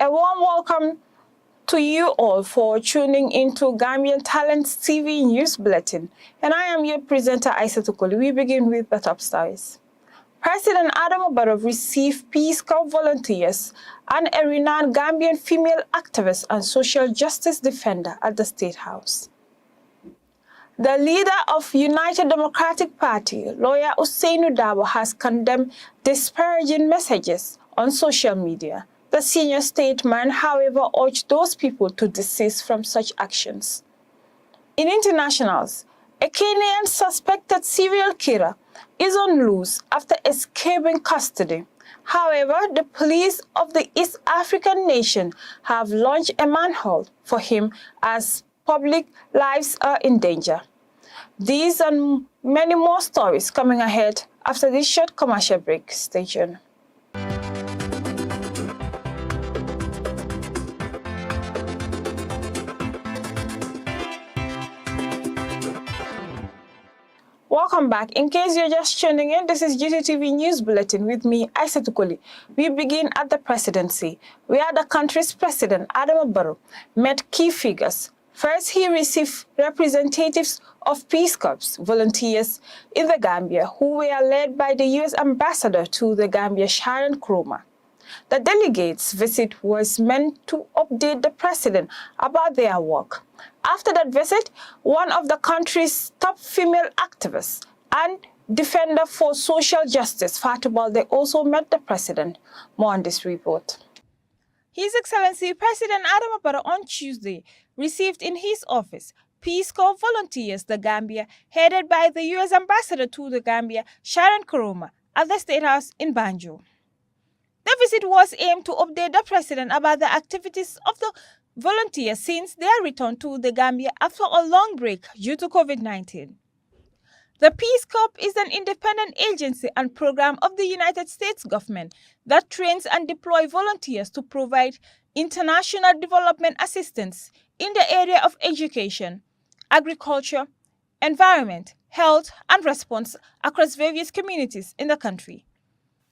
A warm welcome to you all for tuning into Gambian Talents TV News Bulletin. And I am your presenter, Aissatou Koli. We begin with the top stories. President Adama Barrow received Peace Corps volunteers and a renowned Gambian female activist and social justice defender at the State House. The leader of United Democratic Party, lawyer Ousainou Darboe, has condemned disparaging messages on social media. The senior statesman, however, urged those people to desist from such actions. In internationals, a Kenyan suspected serial killer is on loose after escaping custody. However, the police of the East African nation have launched a manhunt for him as public lives are in danger. These and many more stories coming ahead after this short commercial break. Stay tuned. Welcome back. In case you're just tuning in, this is Gttv News Bulletin with me, Aissatou Koli. We begin at the presidency, where the country's president, Adama Barrow, met key figures. First, he received representatives of Peace Corps volunteers in the Gambia, who were led by the U.S. ambassador to the Gambia, Sharon Kroma. The delegates' visit was meant to update the president about their work. After that visit, one of the country's top female activists and defender for social justice, Fatou Balde, also met the president. More on this report. His Excellency President Adama Barrow on Tuesday received in his office Peace Corps volunteers, the Gambia, headed by the U.S. ambassador to the Gambia, Sharon Kroma, at the State House in Banjul. The visit was aimed to update the president about the activities of the volunteers since their return to the Gambia after a long break due to COVID-19. The Peace Corps is an independent agency and program of the United States government that trains and deploys volunteers to provide international development assistance in the area of education, agriculture, environment, health, and response across various communities in the country.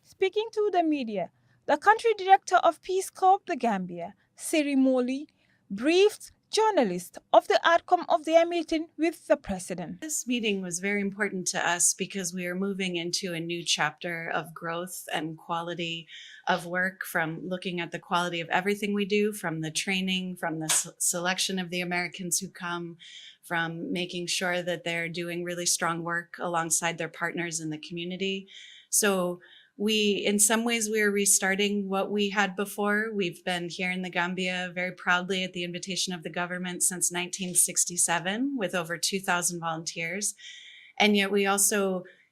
Speaking to the media, the country director of Peace Corps, the Gambia, Siri Moli, briefed journalists of the outcome of their meeting with the president. This meeting was very important to us because we are moving into a new chapter of growth and quality of work, from looking at the quality of everything we do, from the training, from the selection of the Americans who come, from making sure that they're doing really strong work alongside their partners in the community. So in some ways, we are restarting what we had before. We've been here in the Gambia very proudly at the invitation of the government since 1967 with over 2,000 volunteers. And yet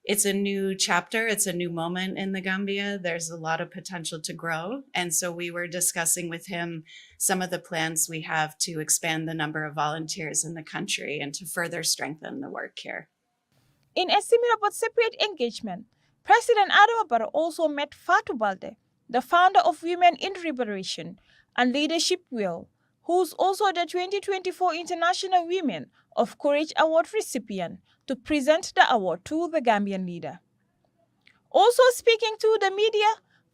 it's a new chapter, it's a new moment in the Gambia. There's a lot of potential to grow. And so we were discussing with him some of the plans we have to expand the number of volunteers in the country and to further strengthen the work here. In a similar but separate engagement, President Adama Barrow also met Fatou Balde, the founder of Women in Liberation and Leadership Will, who's also the 2024 International Women of Courage Award recipient, to present the award to the Gambian leader. Also speaking to the media,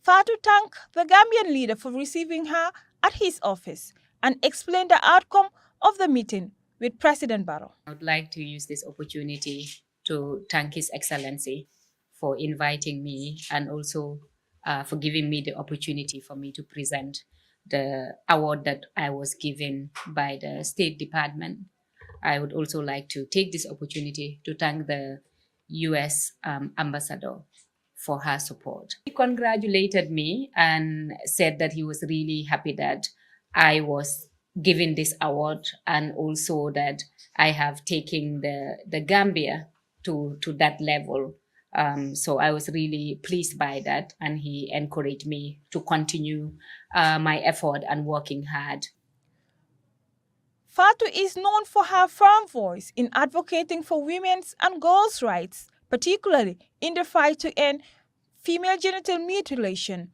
Fatou thanked the Gambian leader for receiving her at his office and explained the outcome of the meeting with President Barrow. I would like to use this opportunity to thank His Excellency for inviting me and also for giving me the opportunity for me to present the award that I was given by the State Department. I would also like to take this opportunity to thank the U.S. ambassador for her support. He congratulated me and said that he was really happy that I was given this award and also that I have taken the Gambia to that level. So I was really pleased by that, and he encouraged me to continue my effort and working hard. Fatou is known for her firm voice in advocating for women's and girls' rights, particularly in the fight to end female genital mutilation.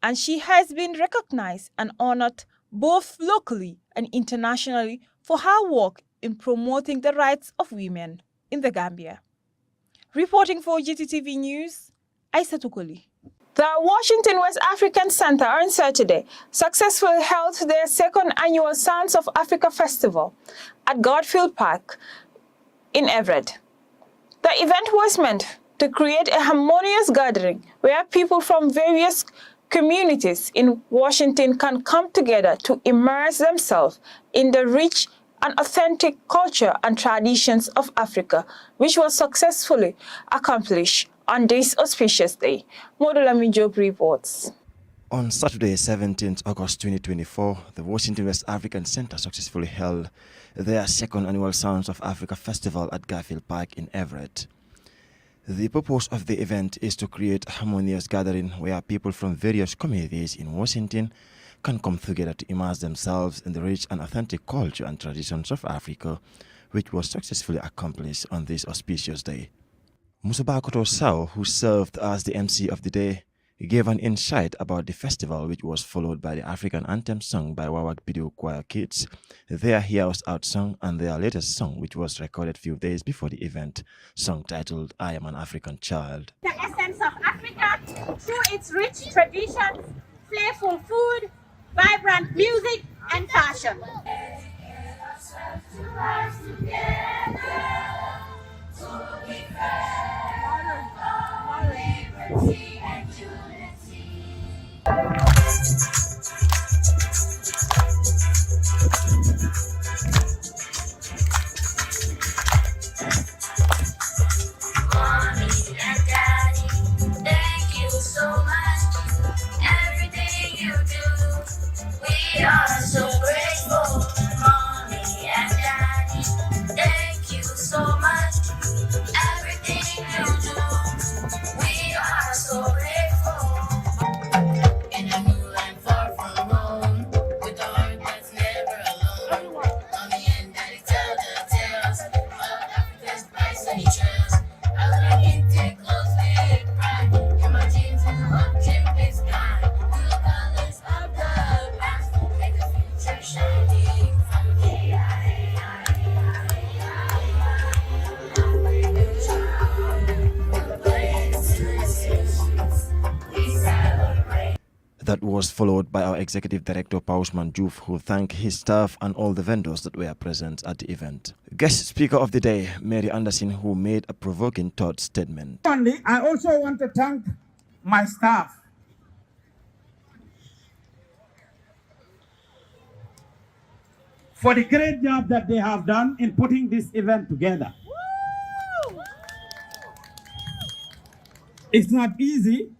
And she has been recognized and honored both locally and internationally for her work in promoting the rights of women in the Gambia. Reporting for Gttv News, Aissatou Koli. The Washington West African Center on Saturday successfully held their second annual Sounds of Africa Festival at Garfield Park in Everett. The event was meant to create a harmonious gathering where people from various communities in Washington can come together to immerse themselves in the rich and authentic culture and traditions of Africa, which was successfully accomplished on this auspicious day. Modulami Job reports. On Saturday, 17th August 2024, the Washington West African Center successfully held their second annual Sounds of Africa Festival at Garfield Park in Everett. The purpose of the event is to create a harmonious gathering where people from various communities in Washington can come together to immerse themselves in the rich and authentic culture and traditions of Africa, which was successfully accomplished on this auspicious day. Musabakoto Sao, who served as the MC of the day, gave an insight about the festival, which was followed by the African anthem sung by Wawak Bidu Choir Kids, their Heroes Out song, and their latest song, which was recorded few days before the event, song titled I Am an African Child. The essence of Africa through its rich traditions, flavorful food, vibrant music, and fashion. That was followed by our Executive Director Pausman Juf, who thanked his staff and all the vendors that were present at the event. Guest speaker of the day, Mary Anderson, who made a provoking thought statement. Finally, I also want to thank my staff. For the great job that they have done in putting this event together. It's not easy.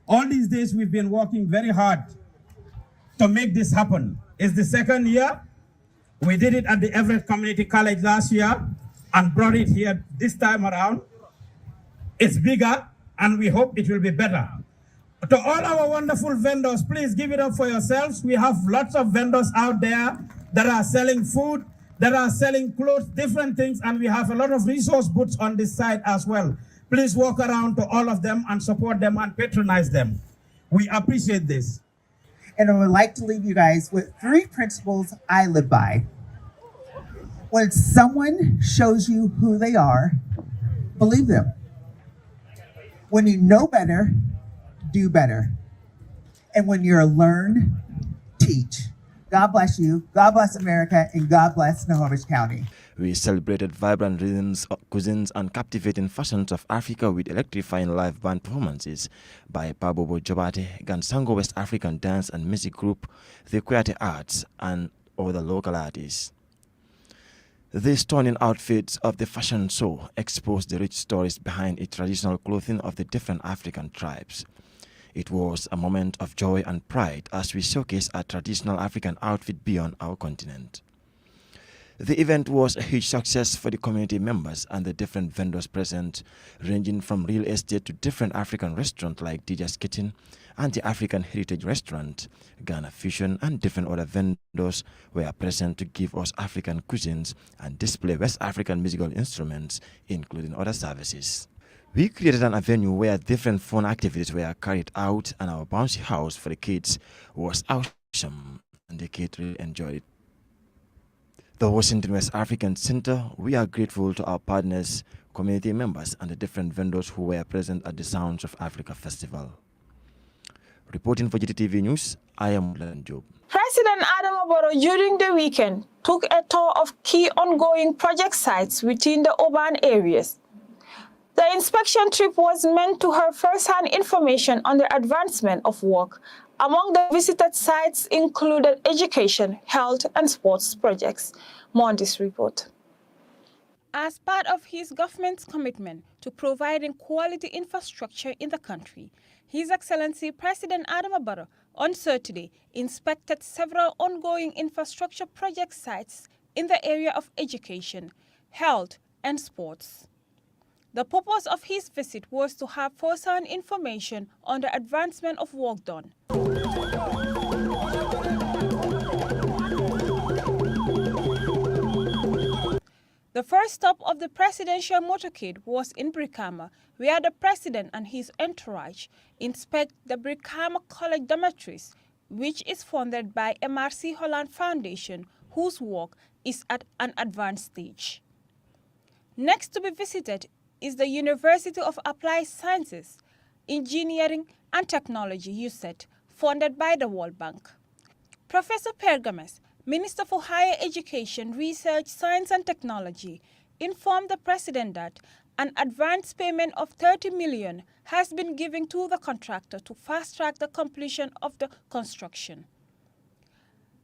All these days we've been working very hard to make this happen. It's the second year. We did it at the Everett Community College last year and brought it here this time around. It's bigger and we hope it will be better. To all our wonderful vendors, please give it up for yourselves. We have lots of vendors out there that are selling food, that are selling clothes, different things, and we have a lot of resource booths on this side as well. Please walk around to all of them and support them and patronize them. We appreciate this. And I would like to leave you guys with 3 principles I live by. When someone shows you who they are, believe them. When you know better, do better. And when you're learned, teach. God bless you, God bless America, and God bless Snohomish County. We celebrated vibrant rhythms, cuisines, and captivating fashions of Africa with electrifying live band performances by Pabobo Jobate, Gansango West African Dance and Music Group, the Kweate Arts, and other local artists. The stunning outfits of the fashion show exposed the rich stories behind the traditional clothing of the different African tribes. It was a moment of joy and pride as we showcase our traditional African outfit beyond our continent. The event was a huge success for the community members and the different vendors present, ranging from real estate to different African restaurants like DJ's Kitchen and the African Heritage Restaurant, Ghana Fusion, and different other vendors were present to give us African cuisines and display West African musical instruments, including other services. We created an avenue where different fun activities were carried out, and our bouncy house for the kids was awesome, and the kids really enjoyed it. The Washington West African Center, we are grateful to our partners, community members, and the different vendors who were present at the Sounds of Africa Festival. Reporting for Gttv News, I am Len Job. President Adama Barrow during the weekend took a tour of key ongoing project sites within the urban areas. The inspection trip was meant to have first-hand information on the advancement of work. Among the visited sites included education, health, and sports projects. More on this report. As part of his government's commitment to providing quality infrastructure in the country, His Excellency President Adama Barrow on Saturday inspected several ongoing infrastructure project sites in the area of education, health, and sports. The purpose of his visit was to have first-hand information on the advancement of work done. The first stop of the presidential motorcade was in Brikama, where the president and his entourage inspect the Brikama College dormitories, which is funded by MRC Holland Foundation, whose work is at an advanced stage. Next to be visited is the University of Applied Sciences, Engineering and Technology, USET, funded by the World Bank. Professor Pergames, Minister for Higher Education, Research, Science and Technology, informed the President that an advance payment of 30 million has been given to the contractor to fast-track the completion of the construction.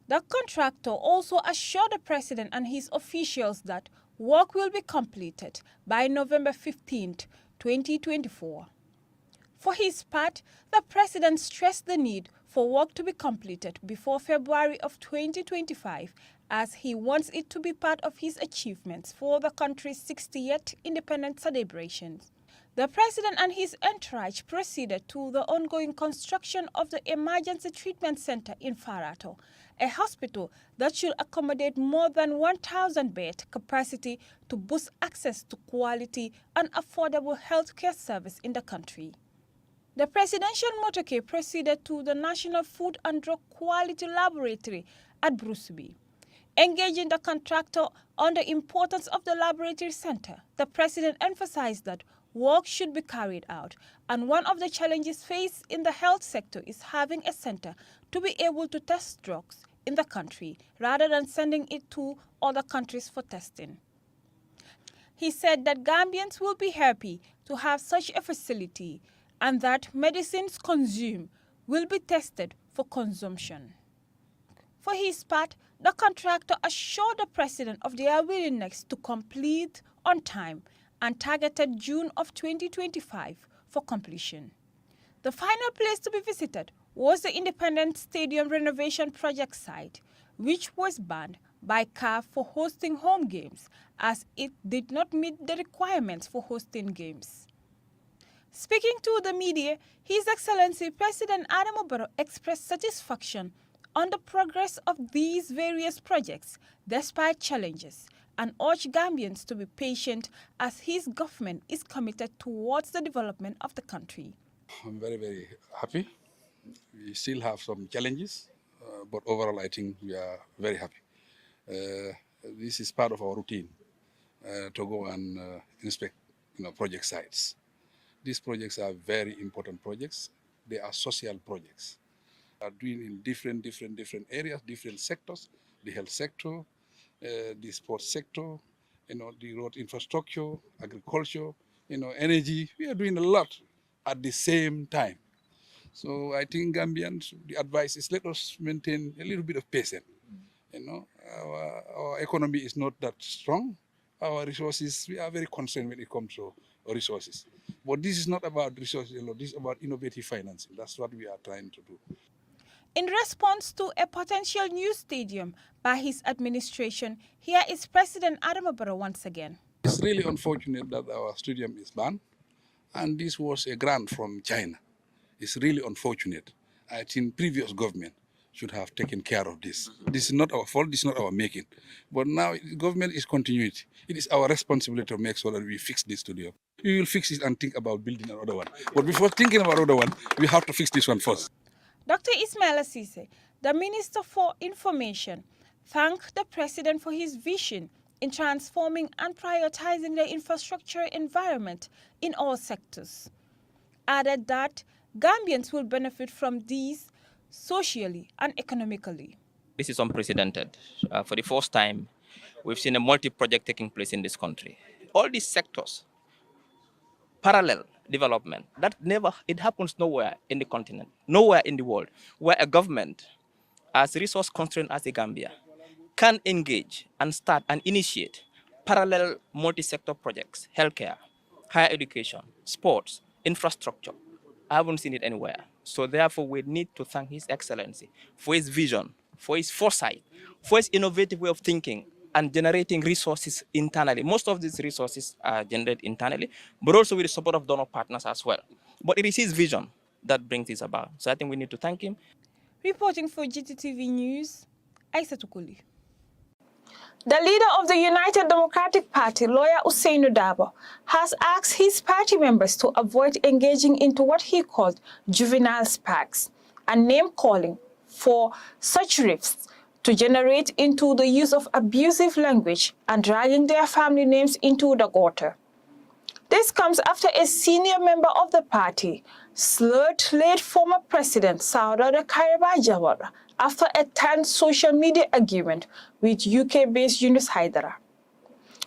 The contractor also assured the President and his officials that work will be completed by November 15, 2024. For his part, the President stressed the need for work to be completed before February of 2025, as he wants it to be part of his achievements for the country's 60th independence celebrations. The President and his entourage proceeded to the ongoing construction of the Emergency Treatment Center in Farato, a hospital that should accommodate more than 1,000 bed capacity to boost access to quality and affordable healthcare service in the country. The presidential motorcade proceeded to the National Food and Drug Quality Laboratory at Bruceby. Engaging the contractor on the importance of the laboratory center, the President emphasized that work should be carried out, and one of the challenges faced in the health sector is having a center to be able to test drugs in the country rather than sending it to other countries for testing. He said that Gambians will be happy to have such a facility and that medicines consumed will be tested for consumption. For his part, the contractor assured the President of their willingness to complete on time and targeted June of 2025 for completion. The final place to be visited was the Independence Stadium renovation project site, which was banned by CAF for hosting home games, as it did not meet the requirements for hosting games. Speaking to the media, His Excellency President Adama Barrow expressed satisfaction on the progress of these various projects despite challenges, and urged Gambians to be patient as his government is committed towards the development of the country. I'm very, very happy. We still have some challenges, but overall I think we are very happy. This is part of our routine to go and inspect project sites. These projects are very important projects. They are social projects. Are doing in different areas, different sectors, the health sector, the sports sector, the road infrastructure, agriculture, energy. We are doing a lot at the same time. So I think Gambians, the advice is let us maintain a little bit of patience. Our economy is not that strong. Our resources, we are very concerned when it comes to resources. But this is not about resources, this is about innovative financing. That's what we are trying to do. In response to a potential new stadium by his administration, here is President Adama Barrow once again. It's really unfortunate that our stadium is banned, and this was a grant from China. It's really unfortunate. I think previous government should have taken care of this. This is not our fault, this is not our making. But now government is continuity. It is our responsibility to make sure that we fix this stadium. We will fix it and think about building another one. But before thinking about another one, we have to fix this one first. Dr. Ismail Assise, the Minister for Information, thanked the President for his vision in transforming and prioritizing the infrastructure environment in all sectors. Added that Gambians will benefit from these socially and economically. This is unprecedented. For the first time, we've seen a multi-project taking place in this country. All these sectors, parallel development, it happens nowhere in the continent, nowhere in the world, where a government, as resource constrained as the Gambia, can engage and start and initiate parallel multi-sector projects, healthcare, higher education, sports, infrastructure. I haven't seen it anywhere. So therefore, we need to thank His Excellency for his vision, for his foresight, for his innovative way of thinking and generating resources internally. Most of these resources are generated internally, but also with the support of donor partners as well. But it is his vision that brings this about. So I think we need to thank him. Reporting for Gttv News, Aissatou Koli. The leader of the United Democratic Party, lawyer Ousainou Darboe, has asked his party members to avoid engaging into what he called juvenile sparks and name-calling for such rifts to generate into the use of abusive language and dragging their family names into the gutter. This comes after a senior member of the party slurred late former President Sauda Kairaba Jawara after a tense social media argument with UK-based Yunus Haidara.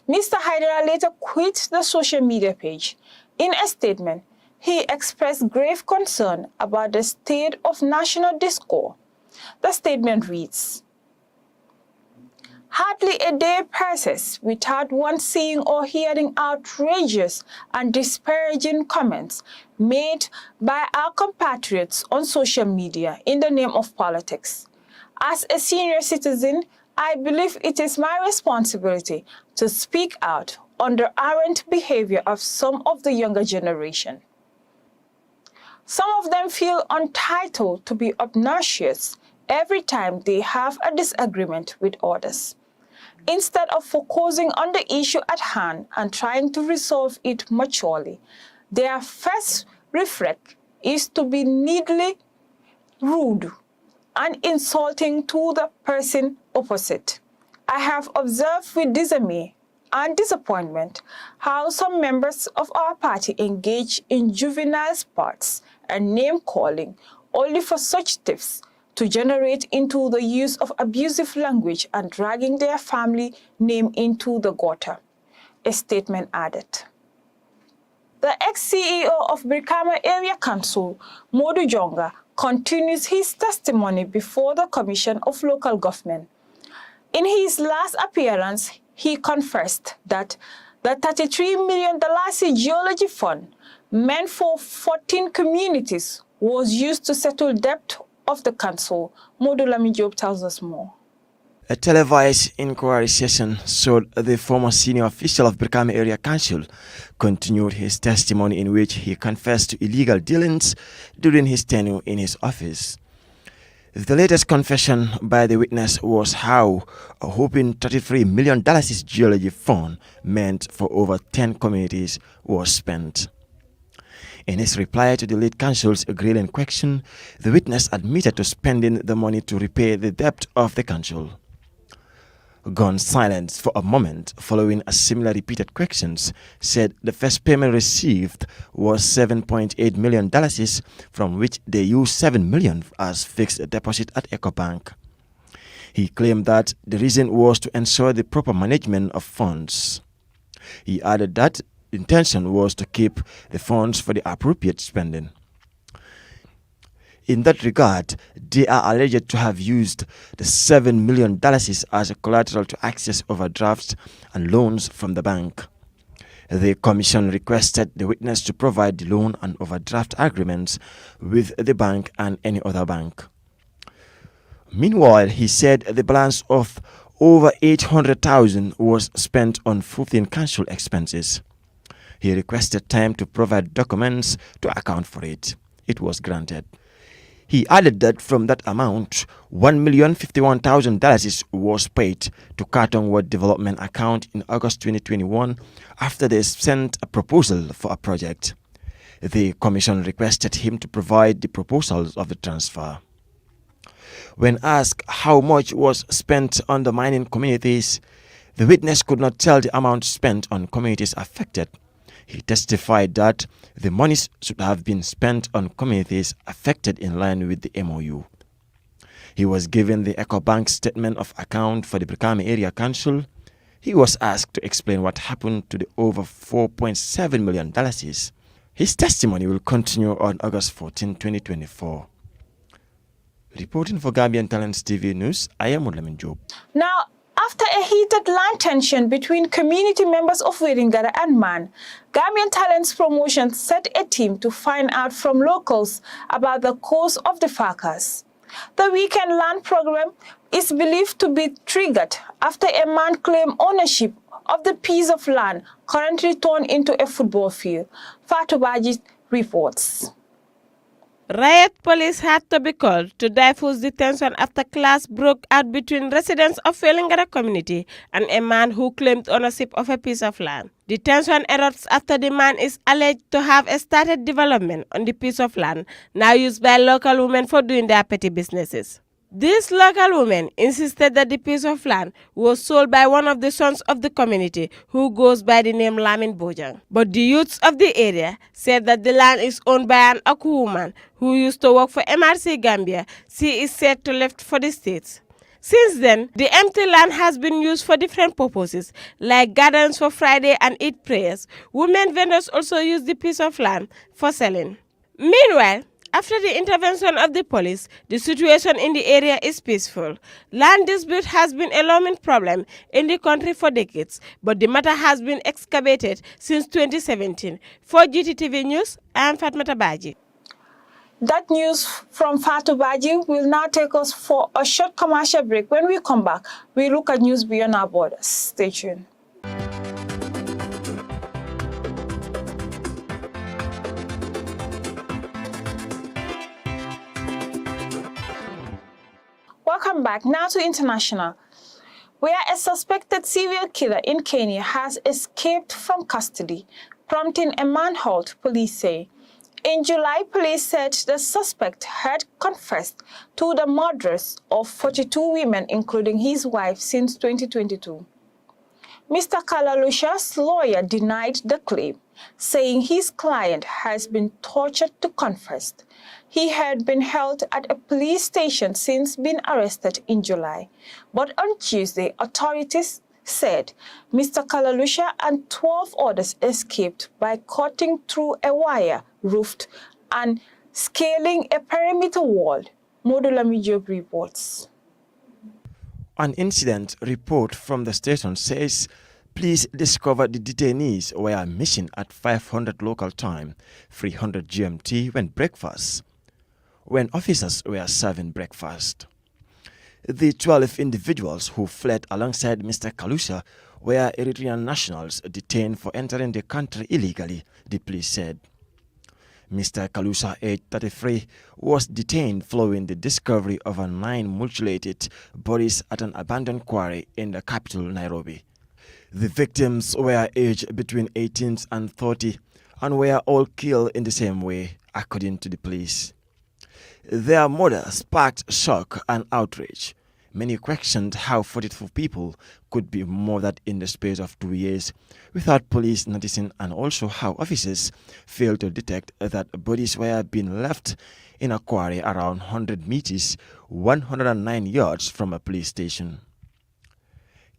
Mr. Haidara later quit the social media page. In a statement, he expressed grave concern about the state of national discord. The statement reads, "Hardly a day passes without one seeing or hearing outrageous and disparaging comments made by our compatriots on social media in the name of politics. As a senior citizen, I believe it is my responsibility to speak out on the errant behavior of some of the younger generation. Some of them feel entitled to be obnoxious every time they have a disagreement with others. Instead of focusing on the issue at hand and trying to resolve it maturely, their first reflex is to be needly rude and insulting to the person opposite. I have observed with dismay and disappointment how some members of our party engage in juvenile sports and name-calling only for such tiffs to generate into the use of abusive language and dragging their family name into the gutter," a statement added. The ex-CEO of Brikama Area Council, Modu Jonga, continues his testimony before the Commission of Local Government. In his last appearance, he confessed that the $33 million geology fund meant for 14 communities was used to settle debt of the council. Modu Lami Job tells us more. A televised inquiry session showed the former senior official of Brikama Area Council continued his testimony in which he confessed to illegal dealings during his tenure in his office. The latest confession by the witness was how a whopping $33 million geology fund meant for over 10 communities was spent. In his reply to the lead council's grilling question, the witness admitted to spending the money to repay the debt of the council. Gone silent for a moment following a similar repeated questions, said the first payment received was $7.8 million, from which they used $7 million as fixed deposit at EcoBank. He claimed that the reason was to ensure the proper management of funds. He added that the intention was to keep the funds for the appropriate spending. In that regard, they are alleged to have used the $7 million as a collateral to access overdrafts and loans from the bank. The commission requested the witness to provide the loan and overdraft agreements with the bank and any other bank. Meanwhile, he said the balance of over $800,000 was spent on 15 council expenses. He requested time to provide documents to account for it. It was granted. He added that from that amount, $1,051,000 was paid to Cartonwood Development account in August 2021 after they sent a proposal for a project. The commission requested him to provide the proposals of the transfer. When asked how much was spent on the mining communities, the witness could not tell the amount spent on communities affected. He testified that the monies should have been spent on communities affected in line with the MOU. He was given the EcoBank statement of account for the Brikama Area Council. He was asked to explain what happened to the over $4.7 million. His testimony will continue on August 14, 2024. Reporting for Gambian Talents TV News, I am Mudlamin Job. Now, after a heated land tension between community members of Wiringara and Man, Gambian Talents Promotion set a team to find out from locals about the cause of the fracas. The weekend land program is believed to be triggered after a man claimed ownership of the piece of land currently turned into a football field. Fatou Baji reports. Riot police had to be called to diffuse the tension after clash broke out between residents of Welingara community and a man who claimed ownership of a piece of land. The tension erupts after the man is alleged to have started development on the piece of land now used by local women for doing their petty businesses. These local women insisted that the piece of land was sold by one of the sons of the community who goes by the name Lamin Bojang. But the youths of the area said that the land is owned by an Aku woman who used to work for MRC Gambia. She is said to left for the States. Since then, the empty land has been used for different purposes, like gardens for Friday and Eid prayers. Women vendors also use the piece of land for selling. Meanwhile, after the intervention of the police, the situation in the area is peaceful. Land dispute has been a looming problem in the country for decades, but the matter has been excavated since 2017. For Gttv News, I am Fatmata Baji. That news from Fatou Baji will now take us for a short commercial break. When we come back, we look at news beyond our borders. Stay tuned. Welcome back. Now to international, where a suspected serial killer in Kenya has escaped from custody, prompting a manhunt, police say. In July, police said the suspect had confessed to the murders of 42 women, including his wife, since 2022. Mr. Kalalusha's lawyer denied the claim, saying his client has been tortured to confess. He had been held at a police station since being arrested in July. But on Tuesday, authorities said Mr. Kalalusha and 12 others escaped by cutting through a wire roofed and scaling a perimeter wall. Modulami Job reports. An incident report from the station says police discovered the detainees were missing at 500 local time, 300 GMT when officers were serving breakfast. The 12 individuals who fled alongside Mr. Kalusha were Eritrean nationals detained for entering the country illegally, the police said. Mr. Kalusha, aged 33, was detained following the discovery of 9 mutilated bodies at an abandoned quarry in the capital, Nairobi. The victims were aged between 18 and 30 and were all killed in the same way, according to the police. Their murder sparked shock and outrage. Many questioned how 42 people could be murdered in the space of 2 years without police noticing, and also how officers failed to detect that bodies were being left in a quarry around 100 meters, 109 yards from a police station.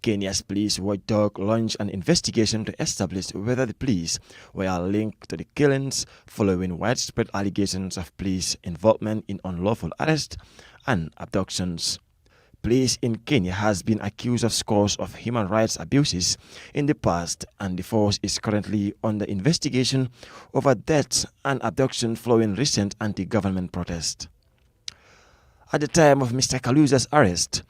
Kenya's police watchdog launched an investigation to establish whether the police were linked to the killings following widespread allegations of police involvement in unlawful arrests and abductions. Police in Kenya has been accused of scores of human rights abuses in the past, and the force is currently under investigation over deaths and abductions following recent anti-government protests. At the time of Mr. Kaluza's arrest,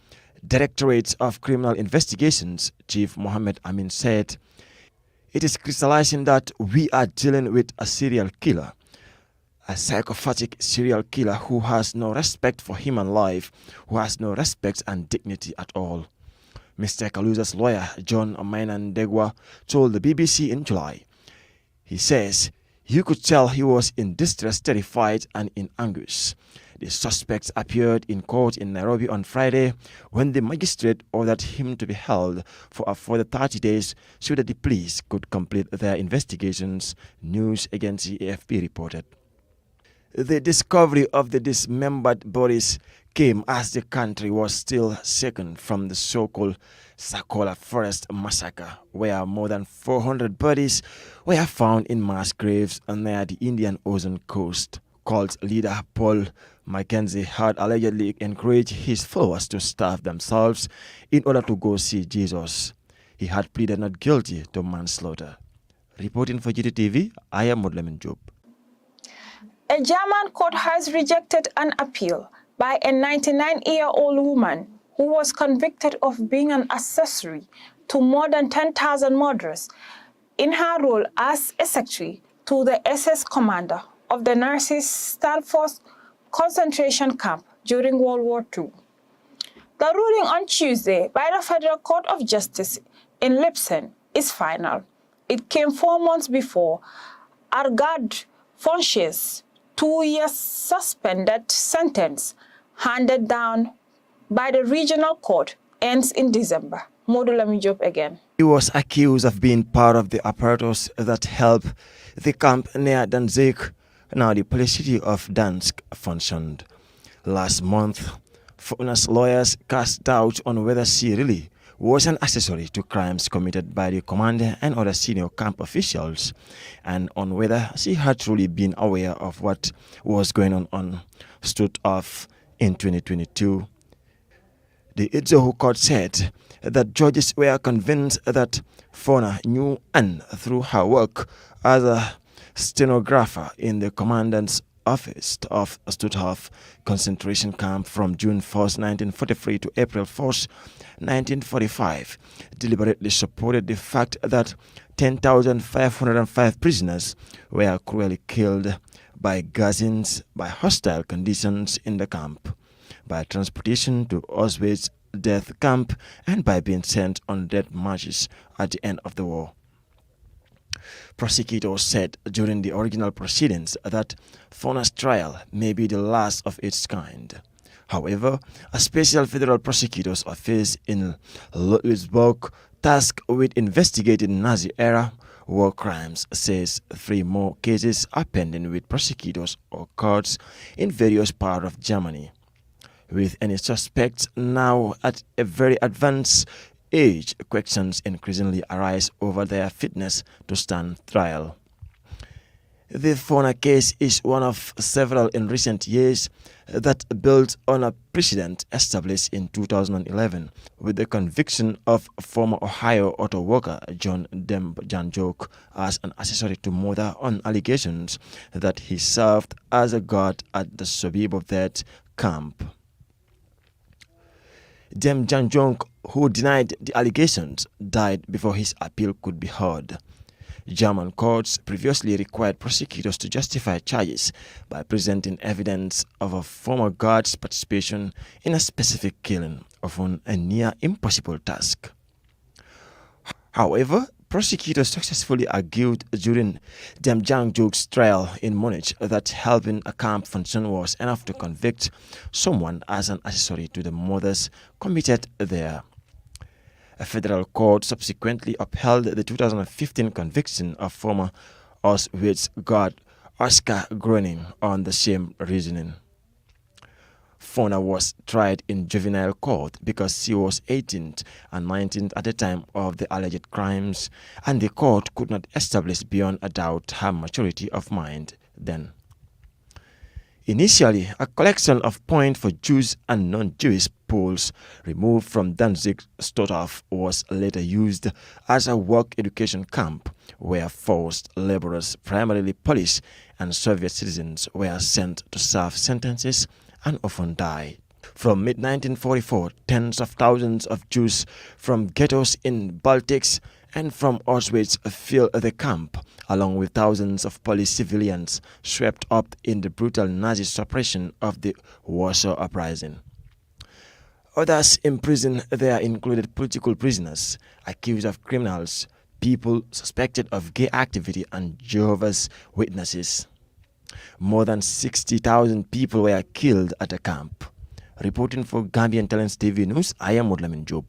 Directorate of Criminal Investigations Chief Mohammed Amin said, "It is crystallizing that we are dealing with a serial killer, a psychopathic serial killer who has no respect for human life, who has no respect and dignity at all." Mr. Kaluza's lawyer, John Mainan Degwa, told the BBC in July. He says You could tell he was in distress, terrified, and in anguish. The suspects appeared in court in Nairobi on Friday when the magistrate ordered him to be held for a further 30 days so that the police could complete their investigations, news agency AFP reported. The discovery of the dismembered bodies came as the country was still shaken from the so-called Sakola Forest massacre, where more than 400 bodies were found in mass graves near the Indian Ocean coast. Cult leader Paul Mackenzie had allegedly encouraged his followers to starve themselves in order to go see Jesus. He had pleaded not guilty to manslaughter. Reporting for Gttv, I am Mudlamin Job. A German court has rejected an appeal by a 99-year-old woman who was convicted of being an accessory to more than 10,000 murders in her role as a secretary to the SS commander of the Nazi Stahlhelm concentration camp during World War II. The ruling on Tuesday by the Federal Court of Justice in Leipzig is final. It came 4 months before Argard Fonsch's 2-year suspended sentence handed down by the regional court ends in December. Modulami Job again. He was accused of being part of the apparatus that helped the camp near Danzig. Now the police city of Dansk functioned. Last month, Fauna's lawyers cast doubt on whether she really was an accessory to crimes committed by the commander and other senior camp officials, and on whether she had truly been aware of what was going on Stutthof in 2022. The Itzehoe court said that judges were convinced that Fauna knew Anne through her work as a stenographer in the commandant's office of Stutthof concentration camp from June 1, 1943 to April 1, 1945, deliberately supported the fact that 10,505 prisoners were cruelly killed by gazings, by hostile conditions in the camp, by transportation to Auschwitz death camp, and by being sent on death marches at the end of the war. Prosecutors said during the original proceedings that Fauna's trial may be the last of its kind. However, a special federal prosecutor's office in Ludwigsburg tasked with investigating Nazi-era war crimes says 3 more cases are pending with prosecutors or courts in various parts of Germany, with any suspects now at a very advanced age. Questions increasingly arise over their fitness to stand trial. The Fauna case is one of several in recent years that built on a precedent established in 2011 with the conviction of former Ohio auto worker John Janjuk as an accessory to murder on allegations that he served as a guard at the suburb of that camp. Dem Janjong, who denied the allegations, died before his appeal could be heard. German courts previously required prosecutors to justify charges by presenting evidence of a former guard's participation in a specific killing, often a near impossible task. However, prosecutors successfully argued during Dem Jangjuk's trial in Munich that helping a camp function was enough to convict someone as an accessory to the murders committed there. A federal court subsequently upheld the 2015 conviction of former Auschwitz guard Oskar Groening on the same reasoning. Fauna was tried in juvenile court because she was 18 and 19 at the time of the alleged crimes, and the court could not establish beyond a doubt her maturity of mind then. Initially, a collection of points for Jews and non-Jewish Poles removed from Danzig Stutthof was later used as a work education camp where forced laborers, primarily Polish and Soviet citizens, were sent to serve sentences and often died. From mid-1944, tens of thousands of Jews from ghettos in Baltics and from Auschwitz filled the camp, along with thousands of Polish civilians swept up in the brutal Nazi suppression of the Warsaw Uprising. Others imprisoned there included political prisoners, accused of criminals, people suspected of gay activity and Jehovah's Witnesses. More than 60,000 people were killed at a camp. Reporting for Gambian Talents TV News, I am Mudlamin Job.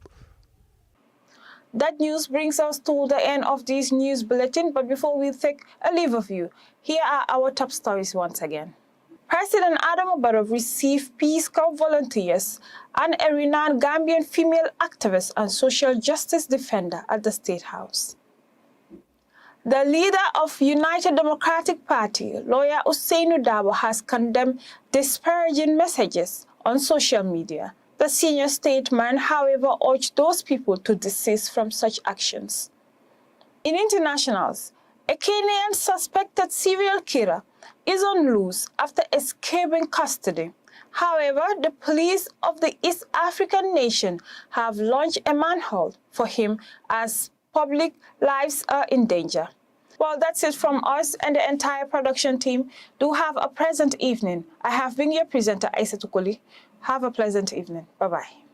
That news brings us to the end of this news bulletin, but before we take a leave of you, here are our top stories once again. President Adama Barrow received Peace Corps volunteers and a renowned Gambian female activist and social justice defender at the State House. The leader of United Democratic Party, lawyer Usainu Dabo, has condemned disparaging messages on social media. The senior statesman, however, urged those people to desist from such actions. In internationals, a Kenyan suspected serial killer is on loose after escaping custody. However, the police of the East African nation have launched a manhunt for him as public lives are in danger. Well, that's it from us and the entire production team. Do have a pleasant evening. I have been your presenter, Aissatou Koli. Have a pleasant evening. Bye-bye.